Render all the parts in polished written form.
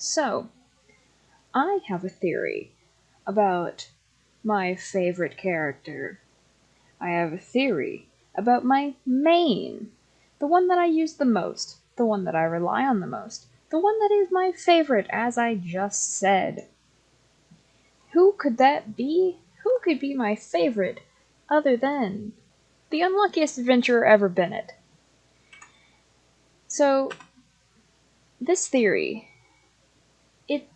So, I have a theory about my favorite character. I have a theory about my main, the one that I use the most, the one that I rely on the most, the one that is my favorite, as I just said. Who could that be? Who could be my favorite other than the unluckiest adventurer ever, Bennett? So, this theory, it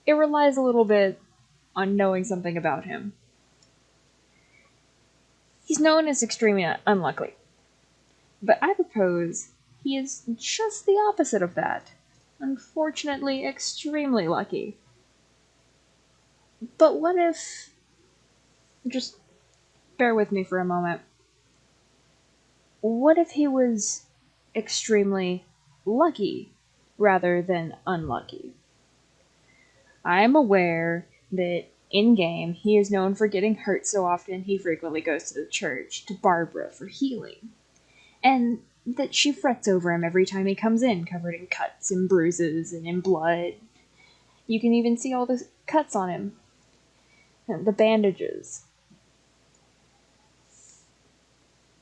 relies a little bit on knowing something about him. He's known as extremely unlucky, but I propose he is just the opposite of that. Unfortunately, extremely lucky. But what if... Just bear with me for a moment. What if he was extremely lucky rather than unlucky? I am aware that in-game he is known for getting hurt so often he frequently goes to the church, to Barbara, for healing. And that she frets over him every time he comes in, covered in cuts and bruises and in blood. You can even see all the cuts on him. And the bandages.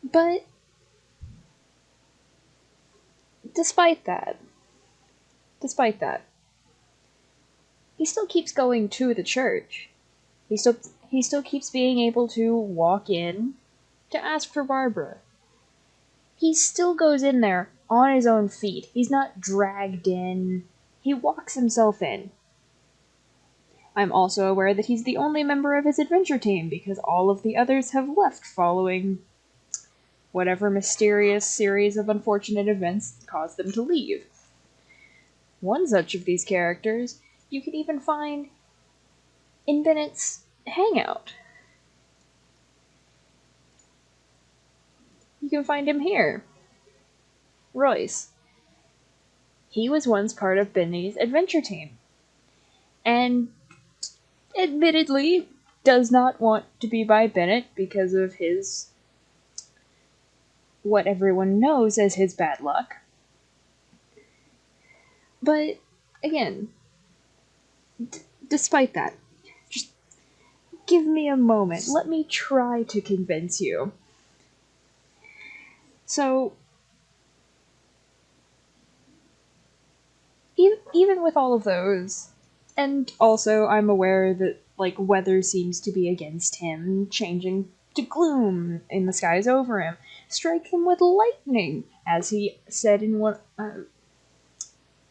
But despite that, he still keeps going to the church. He still keeps being able to walk in to ask for Barbara. He still goes in there on his own feet. He's not dragged in. He walks himself in. I'm also aware that he's the only member of his adventure team because all of the others have left following whatever mysterious series of unfortunate events caused them to leave. One such of these characters you can even find in Bennett's hangout. You can find him here. Royce. He was once part of Bennett's adventure team, and admittedly does not want to be by Bennett because of his, what everyone knows as his bad luck. But, again, despite that, just give me a moment. Let me try to convince you. So, even with all of those, and also I'm aware that, weather seems to be against him, changing to gloom in the skies over him, strike him with lightning, as he said in one,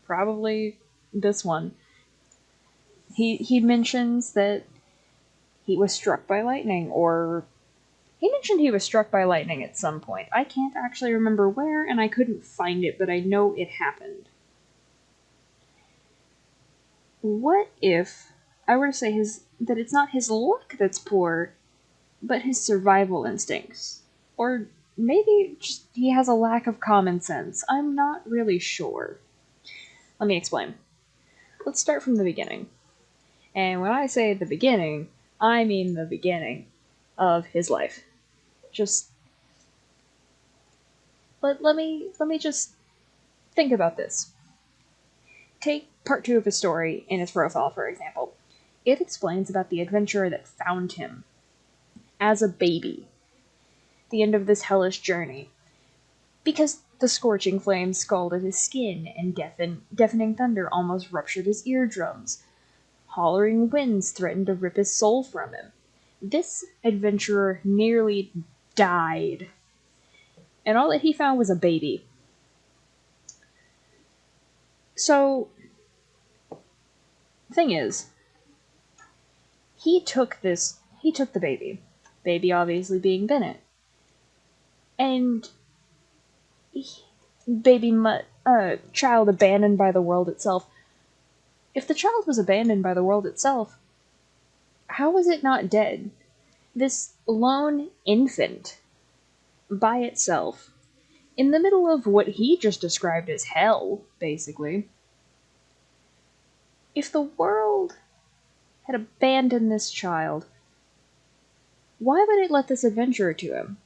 probably this one. He mentions that he was struck by lightning, or he mentioned he was struck by lightning at some point. I can't actually remember where, and I couldn't find it, but I know it happened. What if I were to say that it's not his luck that's poor, but his survival instincts? Or maybe just he has a lack of common sense. I'm not really sure. Let me explain. Let's start from the beginning. And when I say the beginning, I mean the beginning of his life. Let me just think about this. Take part 2 of his story in his profile, for example. It explains about the adventurer that found him as a baby, the end of this hellish journey, because the scorching flames scalded his skin and deafening thunder almost ruptured his eardrums. Hollering winds threatened to rip his soul from him. This adventurer nearly died, and all that he found was a baby. So, thing is, he took the baby obviously being Bennett, and child abandoned by the world itself. If the child was abandoned by the world itself, how was it not dead? This lone infant, by itself, in the middle of what he just described as hell, basically. If the world had abandoned this child, why would it let this adventurer to him?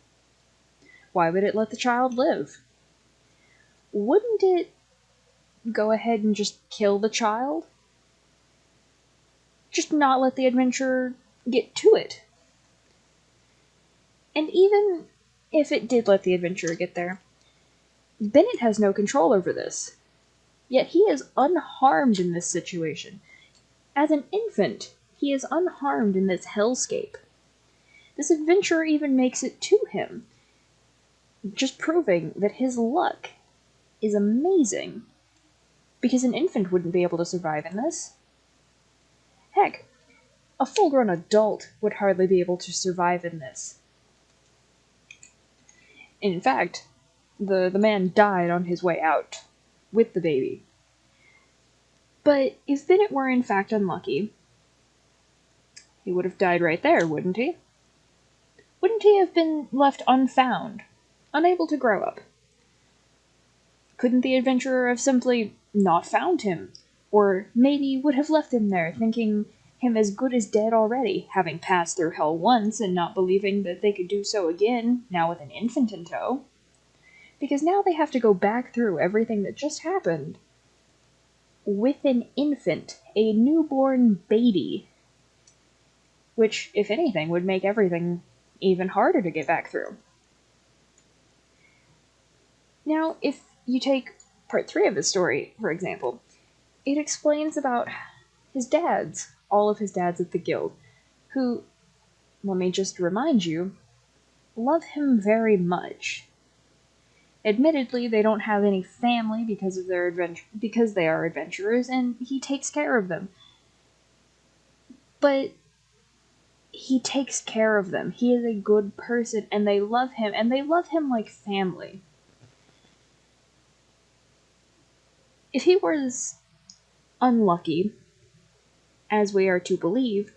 Why would it let the child live? Wouldn't it go ahead and just kill the child? Just not let the adventurer get to it. And even if it did let the adventurer get there, Bennett has no control over this. Yet he is unharmed in this situation. As an infant, he is unharmed in this hellscape. This adventurer even makes it to him, just proving that his luck is amazing, because an infant wouldn't be able to survive in this. Heck, a full-grown adult would hardly be able to survive in this. In fact, the man died on his way out with the baby. But if Bennett were in fact unlucky, he would have died right there, wouldn't he? Wouldn't he have been left unfound, unable to grow up? Couldn't the adventurer have simply not found him, or maybe would have left him there, thinking him as good as dead already, having passed through hell once and not believing that they could do so again, now with an infant in tow? Because now they have to go back through everything that just happened with an infant, a newborn baby, which, if anything, would make everything even harder to get back through. Now, if you take part 3 of the story, for example, it explains about his dads, all of his dads at the guild, who, let me just remind you, love him very much. Admittedly, they don't have any family because of their because they are adventurers, and he takes care of them. But he takes care of them. He is a good person, and they love him like family. If he was unlucky, as we are to believe,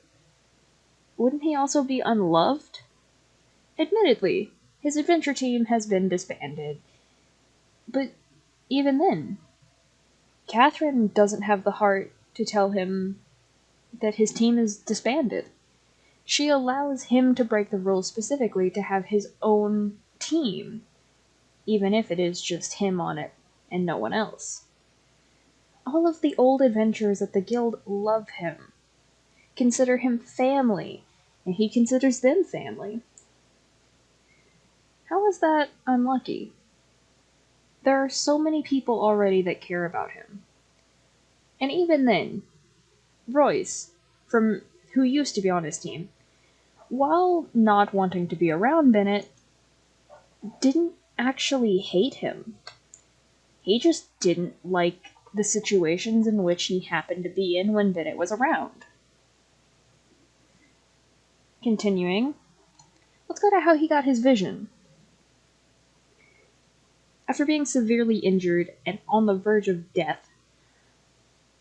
wouldn't he also be unloved? Admittedly, his adventure team has been disbanded, but even then, Catherine doesn't have the heart to tell him that his team is disbanded. She allows him to break the rules specifically to have his own team, even if it is just him on it and no one else. All of the old adventurers at the guild love him, consider him family, and he considers them family. How is that unlucky? There are so many people already that care about him. And even then, Royce, who used to be on his team, while not wanting to be around Bennett, didn't actually hate him. He just didn't like the situations in which he happened to be in when Bennett was around. Continuing, let's go to how he got his vision. After being severely injured and on the verge of death,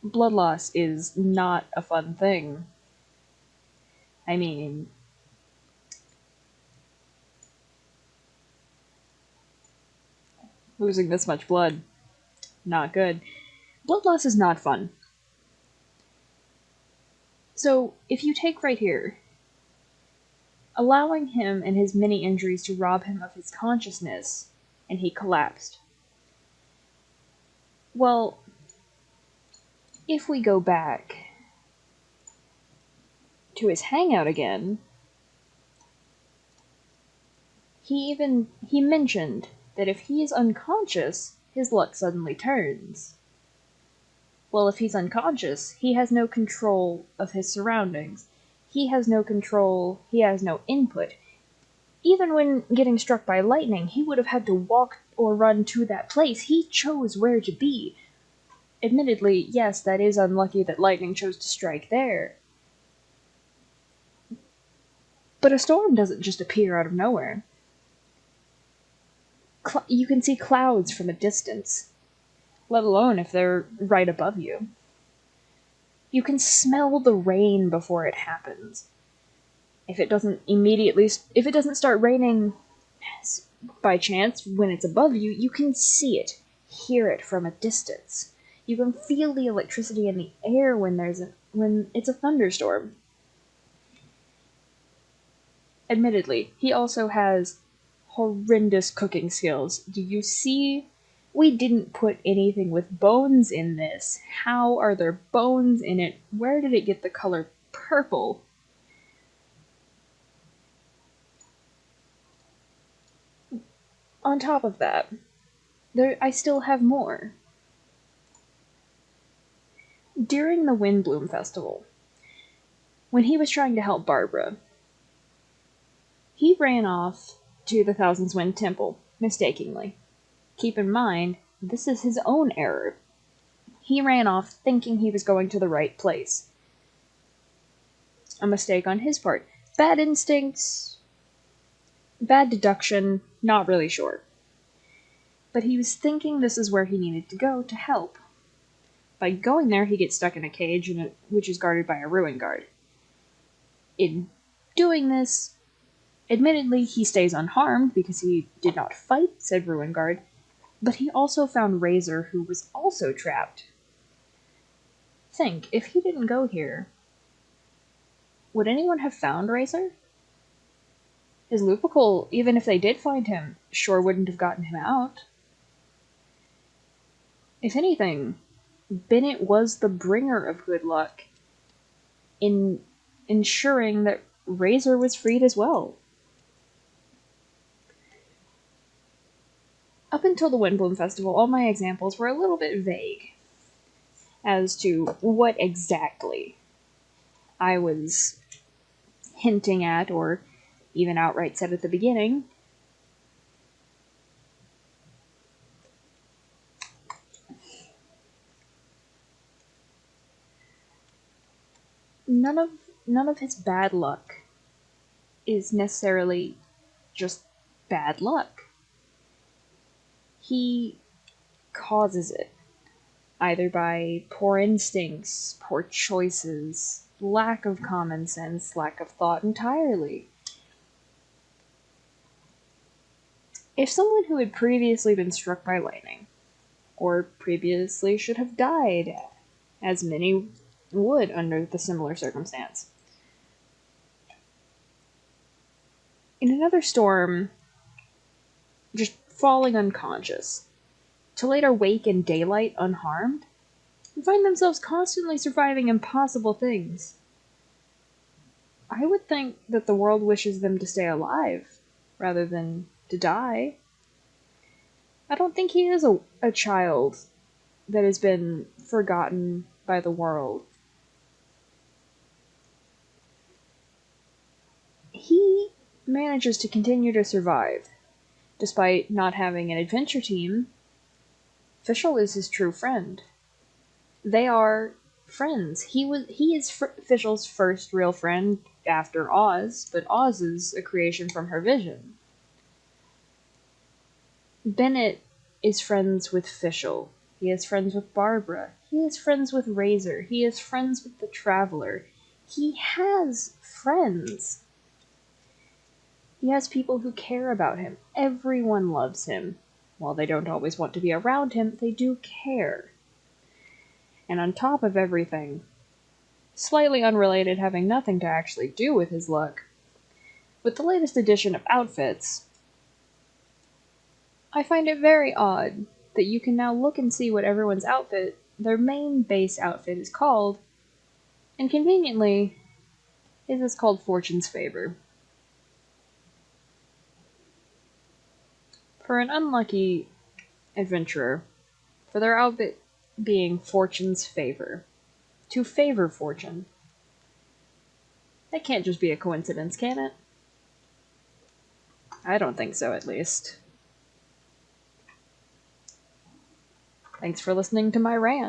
blood loss is not a fun thing. I mean, losing this much blood, not good. Blood loss is not fun. So, if you take right here, allowing him and his many injuries to rob him of his consciousness, and he collapsed. Well, if we go back to his hangout again, he mentioned that if he is unconscious, his luck suddenly turns. Well, if he's unconscious, he has no control of his surroundings. He has no control, he has no input. Even when getting struck by lightning, he would have had to walk or run to that place. He chose where to be. Admittedly, yes, that is unlucky that lightning chose to strike there. But a storm doesn't just appear out of nowhere. You can see clouds from a distance, let alone if they're right above you. You can smell the rain before it happens. If it doesn't start raining by chance when it's above you, you can see it, hear it from a distance. You can feel the electricity in the air when it's a thunderstorm. Admittedly, he also has horrendous cooking skills. Do you see We didn't put anything with bones in this. How are there bones in it? Where did it get the color purple? On top of that, I still have more. During the Windbloom Festival, when he was trying to help Barbara, he ran off to the Thousand's Wind Temple, mistakenly. Keep in mind, this is his own error. He ran off thinking he was going to the right place. A mistake on his part. Bad instincts, bad deduction, not really sure. But he was thinking this is where he needed to go to help. By going there, he gets stuck in a cage, which is guarded by a ruin guard. In doing this, admittedly, he stays unharmed because he did not fight said ruin guard, but he also found Razor, who was also trapped. Think, if he didn't go here, would anyone have found Razor? His Lupical, even if they did find him, sure wouldn't have gotten him out. If anything, Bennett was the bringer of good luck in ensuring that Razor was freed as well. Up until the Windbloom Festival, all my examples were a little bit vague as to what exactly I was hinting at, or even outright said at the beginning. None of his bad luck is necessarily just bad luck. He causes it, either by poor instincts, poor choices, lack of common sense, lack of thought entirely. If someone who had previously been struck by lightning, or previously should have died, as many would under the similar circumstance, in another storm, just falling unconscious, to later wake in daylight unharmed, and find themselves constantly surviving impossible things, I would think that the world wishes them to stay alive, rather than to die. I don't think he is a child that has been forgotten by the world. He manages to continue to survive, despite not having an adventure team. Fischl is his true friend. They are friends. He is Fischl's first real friend after Oz, but Oz is a creation from her vision. Bennett is friends with Fischl. He is friends with Barbara. He is friends with Razor. He is friends with the Traveler. He has friends. He has people who care about him. Everyone loves him. While they don't always want to be around him, they do care. And on top of everything, slightly unrelated, having nothing to actually do with his luck, with the latest edition of outfits, I find it very odd that you can now look and see what everyone's outfit, their main base outfit, is called, and conveniently, it is called Fortune's Favor. For an unlucky adventurer, for their outfit being Fortune's Favor, to favor fortune, that can't just be a coincidence, can it? I don't think so, at least. Thanks for listening to my rant.